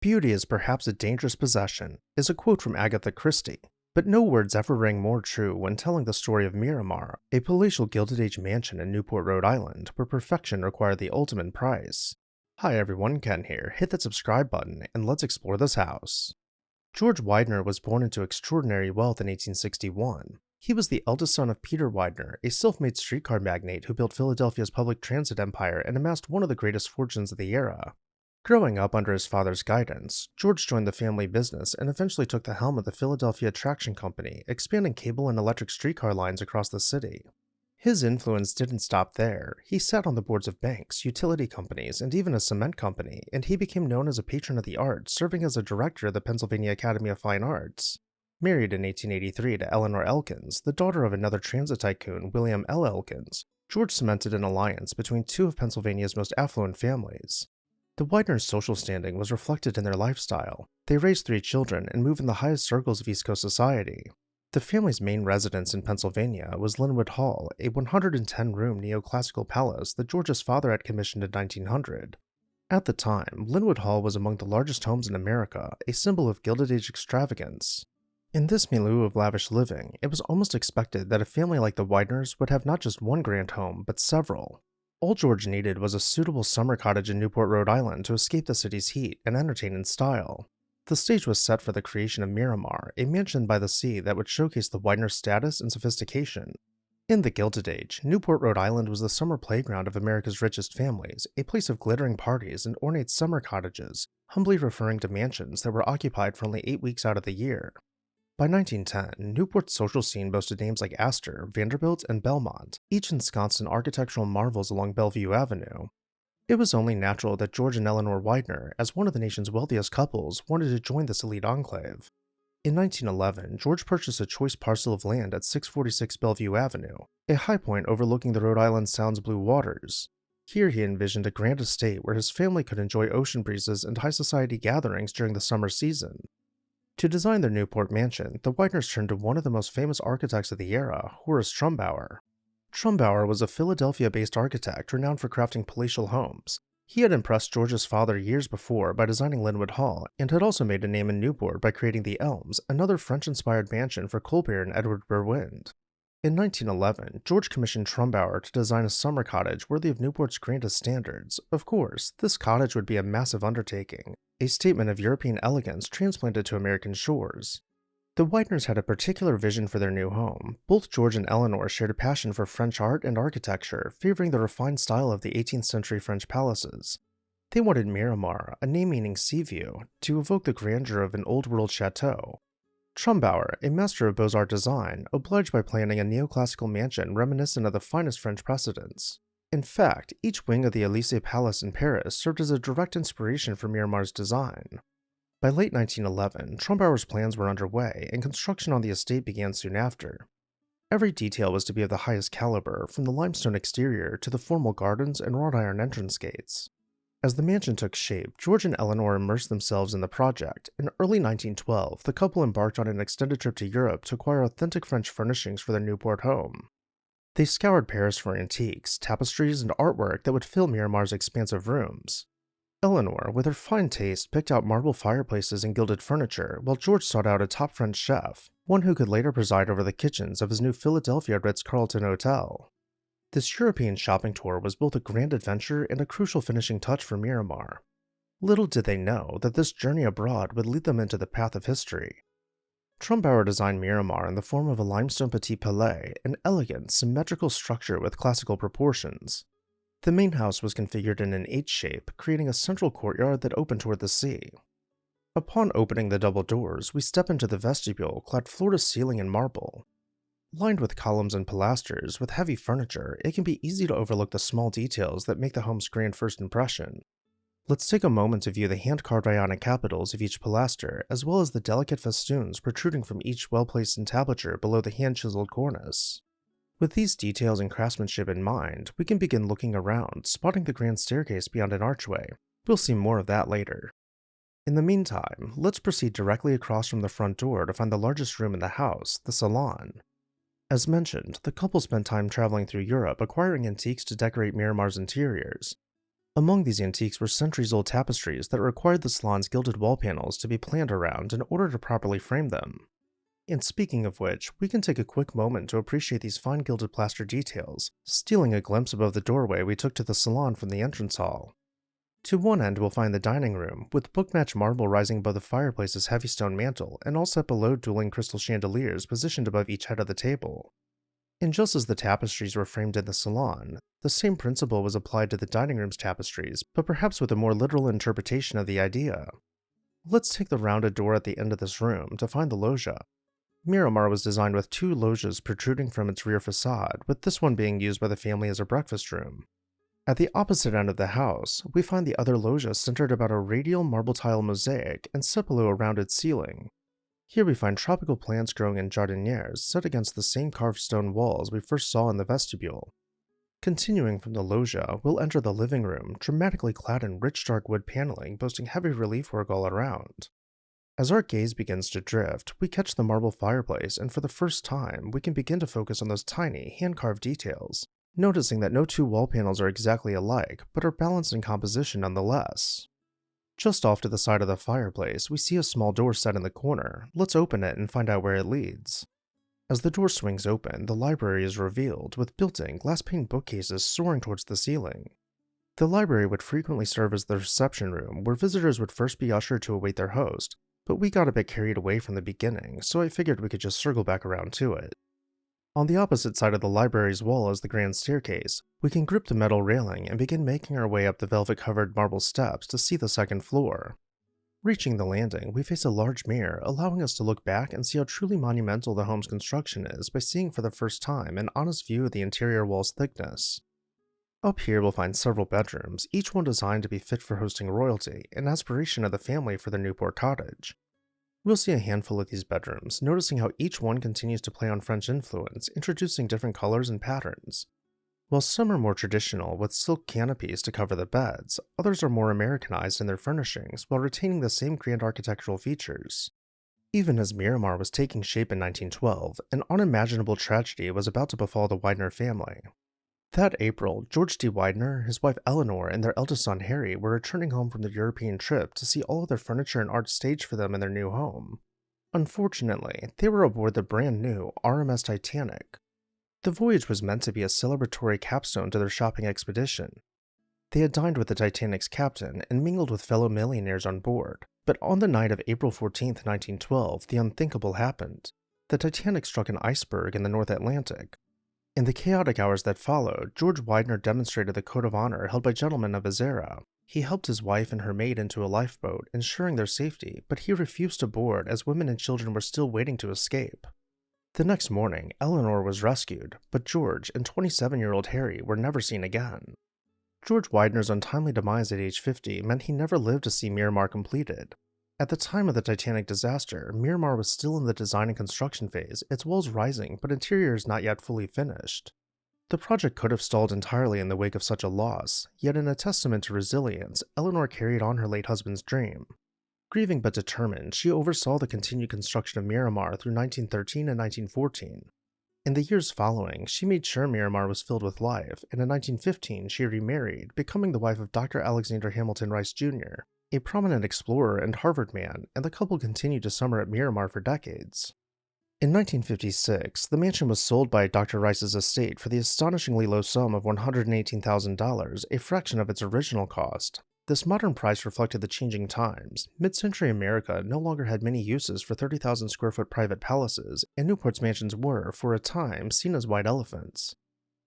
"Beauty is perhaps a dangerous possession" is a quote from Agatha Christie, but no words ever rang more true when telling the story of Miramar, a palatial Gilded Age mansion in Newport, Rhode Island, where perfection required the ultimate price. Hi everyone, Ken here. Hit that subscribe button and let's explore this house. George Widener was born into extraordinary wealth in 1861. He was the eldest son of Peter Widener, a self-made streetcar magnate who built Philadelphia's public transit empire and amassed one of the greatest fortunes of the era. Growing up under his father's guidance, George joined the family business and eventually took the helm of the Philadelphia Traction Company, expanding cable and electric streetcar lines across the city. His influence didn't stop there. He sat on the boards of banks, utility companies, and even a cement company, and he became known as a patron of the arts, serving as a director of the Pennsylvania Academy of Fine Arts. Married in 1883 to Eleanor Elkins, the daughter of another transit tycoon, William L. Elkins, George cemented an alliance between two of Pennsylvania's most affluent families. The Widener's social standing was reflected in their lifestyle. They raised 3 children and moved in the highest circles of East Coast society. The family's main residence in Pennsylvania was Linwood Hall, a 110-room neoclassical palace that George's father had commissioned in 1900. At the time, Linwood Hall was among the largest homes in America, a symbol of Gilded Age extravagance. In this milieu of lavish living, it was almost expected that a family like the Wideners would have not just one grand home, but several. All George needed was a suitable summer cottage in Newport, Rhode Island to escape the city's heat and entertain in style. The stage was set for the creation of Miramar, a mansion by the sea that would showcase the Widener's status and sophistication. In the Gilded Age, Newport, Rhode Island was the summer playground of America's richest families, a place of glittering parties and ornate summer cottages, humbly referring to mansions that were occupied for only 8 weeks out of the year. By 1910, Newport's social scene boasted names like Astor, Vanderbilt, and Belmont, each ensconced in architectural marvels along Bellevue Avenue. It was only natural that George and Eleanor Widener, as one of the nation's wealthiest couples, wanted to join this elite enclave. In 1911, George purchased a choice parcel of land at 646 Bellevue Avenue, a high point overlooking the Rhode Island Sound's blue waters. Here he envisioned a grand estate where his family could enjoy ocean breezes and high society gatherings during the summer season. To design their Newport mansion, the Wideners turned to one of the most famous architects of the era, Horace Trumbauer. Trumbauer was a Philadelphia-based architect renowned for crafting palatial homes. He had impressed George's father years before by designing Linwood Hall, and had also made a name in Newport by creating the Elms, another French-inspired mansion for Colbert and Edward Berwind. In 1911, George commissioned Trumbauer to design a summer cottage worthy of Newport's grandest standards. Of course, this cottage would be a massive undertaking, a statement of European elegance transplanted to American shores. The Wideners had a particular vision for their new home. Both George and Eleanor shared a passion for French art and architecture, favoring the refined style of the 18th century French palaces. They wanted Miramar, a name meaning sea view, to evoke the grandeur of an old-world chateau. Trumbauer, a master of Beaux-Arts design, obliged by planning a neoclassical mansion reminiscent of the finest French precedents. In fact, each wing of the Élysée Palace in Paris served as a direct inspiration for Miramar's design. By late 1911, Trumbauer's plans were underway, and construction on the estate began soon after. Every detail was to be of the highest caliber, from the limestone exterior to the formal gardens and wrought iron entrance gates. As the mansion took shape, George and Eleanor immersed themselves in the project. In early 1912, the couple embarked on an extended trip to Europe to acquire authentic French furnishings for their Newport home. They scoured Paris for antiques, tapestries, and artwork that would fill Miramar's expansive rooms. Eleanor, with her fine taste, picked out marble fireplaces and gilded furniture, while George sought out a top French chef, one who could later preside over the kitchens of his new Philadelphia Ritz-Carlton hotel. This European shopping tour was both a grand adventure and a crucial finishing touch for Miramar. Little did they know that this journey abroad would lead them into the path of history. Trumbauer designed Miramar in the form of a limestone petit palais, an elegant, symmetrical structure with classical proportions. The main house was configured in an H shape, creating a central courtyard that opened toward the sea. Upon opening the double doors, we step into the vestibule clad floor to ceiling in marble. Lined with columns and pilasters, with heavy furniture, it can be easy to overlook the small details that make the home's grand first impression. Let's take a moment to view the hand-carved Ionic capitals of each pilaster, as well as the delicate festoons protruding from each well-placed entablature below the hand-chiseled cornice. With these details and craftsmanship in mind, we can begin looking around, spotting the grand staircase beyond an archway. We'll see more of that later. In the meantime, let's proceed directly across from the front door to find the largest room in the house, the salon. As mentioned, the couple spent time traveling through Europe acquiring antiques to decorate Miramar's interiors. Among these antiques were centuries-old tapestries that required the salon's gilded wall panels to be planned around in order to properly frame them. And speaking of which, we can take a quick moment to appreciate these fine gilded plaster details, stealing a glimpse above the doorway we took to the salon from the entrance hall. To one end we'll find the dining room, with book-matched marble rising above the fireplace's heavy stone mantel, and all set below dueling crystal chandeliers positioned above each head of the table. And just as the tapestries were framed in the salon, the same principle was applied to the dining room's tapestries, but perhaps with a more literal interpretation of the idea. Let's take the rounded door at the end of this room to find the loggia. Miramar was designed with 2 loggias protruding from its rear facade, with this one being used by the family as a breakfast room. At the opposite end of the house, we find the other loggia centered about a radial marble tile mosaic and set below a rounded ceiling. Here we find tropical plants growing in jardinières set against the same carved stone walls we first saw in the vestibule. Continuing from the loggia, we'll enter the living room, dramatically clad in rich dark wood paneling boasting heavy relief work all around. As our gaze begins to drift, we catch the marble fireplace, and for the first time, we can begin to focus on those tiny, hand-carved details, noticing that no 2 wall panels are exactly alike, but are balanced in composition nonetheless. Just off to the side of the fireplace, we see a small door set in the corner. Let's open it and find out where it leads. As the door swings open, the library is revealed, with built-in glass-paned bookcases soaring towards the ceiling. The library would frequently serve as the reception room, where visitors would first be ushered to await their host, but we got a bit carried away from the beginning, so I figured we could just circle back around to it. On the opposite side of the library's wall is the grand staircase. We can grip the metal railing and begin making our way up the velvet-covered marble steps to see the second floor. Reaching the landing, we face a large mirror, allowing us to look back and see how truly monumental the home's construction is by seeing for the first time an honest view of the interior wall's thickness. Up here we'll find several bedrooms, each one designed to be fit for hosting royalty, an aspiration of the family for their Newport cottage. We'll see a handful of these bedrooms, noticing how each one continues to play on French influence, introducing different colors and patterns. While some are more traditional, with silk canopies to cover the beds, others are more Americanized in their furnishings, while retaining the same grand architectural features. Even as Miramar was taking shape in 1912, an unimaginable tragedy was about to befall the Widener family. That April, George D. Widener, his wife Eleanor, and their eldest son Harry were returning home from their European trip to see all of their furniture and art staged for them in their new home. Unfortunately, they were aboard the brand new RMS Titanic. The voyage was meant to be a celebratory capstone to their shopping expedition. They had dined with the Titanic's captain and mingled with fellow millionaires on board, but on the night of April 14, 1912, the unthinkable happened. The Titanic struck an iceberg in the North Atlantic. In the chaotic hours that followed, George Widener demonstrated the code of honor held by gentlemen of his era. He helped his wife and her maid into a lifeboat, ensuring their safety, but he refused to board as women and children were still waiting to escape. The next morning, Eleanor was rescued, but George and 27-year-old Harry were never seen again. George Widener's untimely demise at age 50 meant he never lived to see Miramar completed. At the time of the Titanic disaster, Miramar was still in the design and construction phase, its walls rising, but interiors not yet fully finished. The project could have stalled entirely in the wake of such a loss, yet in a testament to resilience, Eleanor carried on her late husband's dream. Grieving but determined, she oversaw the continued construction of Miramar through 1913 and 1914. In the years following, she made sure Miramar was filled with life, and in 1915 she remarried, becoming the wife of Dr. Alexander Hamilton Rice Jr., a prominent explorer and Harvard man, and the couple continued to summer at Miramar for decades. In 1956, the mansion was sold by Dr. Rice's estate for the astonishingly low sum of $118,000, a fraction of its original cost. This modern price reflected the changing times. Mid-century America no longer had many uses for 30,000 square foot private palaces, and Newport's mansions were, for a time, seen as white elephants.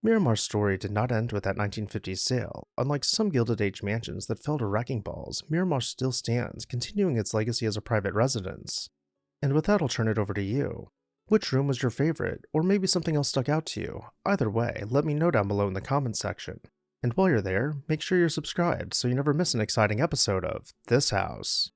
Miramar's story did not end with that 1950s sale. Unlike some Gilded Age mansions that fell to wrecking balls, Miramar still stands, continuing its legacy as a private residence. And with that, I'll turn it over to you. Which room was your favorite, or maybe something else stuck out to you? Either way, let me know down below in the comments section. And while you're there, make sure you're subscribed so you never miss an exciting episode of This House.